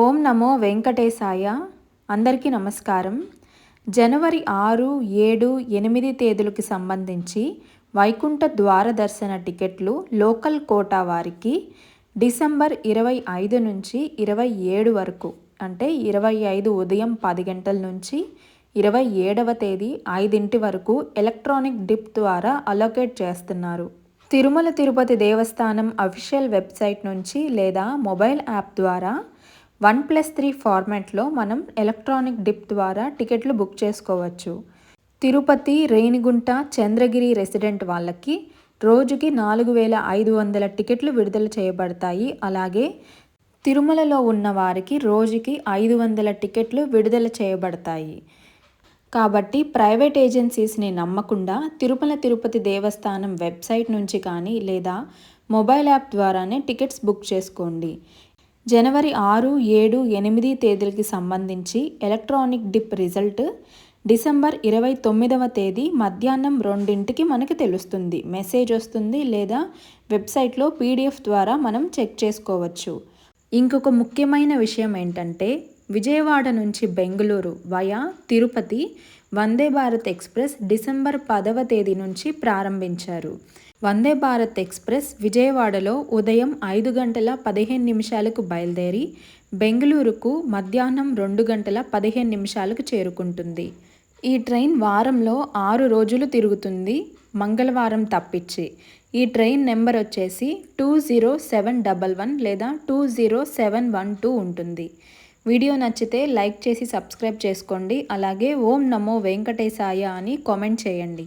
ఓం నమో వెంకటేశాయ. అందరికీ నమస్కారం. జనవరి 6, 7, 8 తేదీలకు సంబంధించి వైకుంఠ ద్వార దర్శన టికెట్లు లోకల్ కోటా వారికి డిసెంబర్ 25 నుంచి 27 వరకు, అంటే 25 ఉదయం 10 గంటల నుంచి 27వ తేదీ 5 వరకు ఎలక్ట్రానిక్ డిప్ ద్వారా అలొకేట్ చేస్తున్నారు. తిరుమల తిరుపతి దేవస్థానం అఫీషియల్ వెబ్సైట్ నుంచి లేదా మొబైల్ యాప్ ద్వారా 1+3 ఫార్మాట్లో మనం ఎలక్ట్రానిక్ డిప్ ద్వారా టికెట్లు బుక్ చేసుకోవచ్చు. తిరుపతి, రేణిగుంట, చంద్రగిరి రెసిడెంట్ వాళ్ళకి రోజుకి 4,500 టికెట్లు విడుదల చేయబడతాయి. అలాగే తిరుమలలో ఉన్న వారికి రోజుకి 500 టికెట్లు విడుదల చేయబడతాయి. కాబట్టి ప్రైవేట్ ఏజెన్సీస్ని నమ్మకుండా తిరుమల తిరుపతి దేవస్థానం వెబ్సైట్ నుంచి కానీ లేదా మొబైల్ యాప్ ద్వారానే టికెట్స్ బుక్ చేసుకోండి. జనవరి 6, 7, 8 తేదీలకి సంబంధించి ఎలక్ట్రానిక్ డిప్ రిజల్ట్ డిసెంబర్ 29వ తేదీ మధ్యాహ్నం 2కి మనకి తెలుస్తుంది. మెసేజ్ వస్తుంది లేదా వెబ్సైట్లో PDF ద్వారా మనం చెక్ చేసుకోవచ్చు. ఇంకొక ముఖ్యమైన విషయం ఏంటంటే, విజయవాడ నుంచి Bengaluru via Tirupati Vande Bharat express December 10వ తేదీ నుంచి ప్రారంభించారు. వందే భారత్ ఎక్స్ప్రెస్ విజయవాడలో ఉదయం 5:15 బయలుదేరి బెంగళూరుకు మధ్యాహ్నం 2:15 చేరుకుంటుంది. ఈ ట్రైన్ వారంలో 6 రోజులు తిరుగుతుంది, మంగళవారం తప్పించి. ఈ ట్రైన్ నెంబర్ వచ్చేసి 20711 లేదా 20712 ఉంటుంది. వీడియో నచ్చితే లైక్ చేసి సబ్స్క్రైబ్ చేసుకోండి. అలాగే ఓం నమో వెంకటేశాయ అని కామెంట్ చేయండి.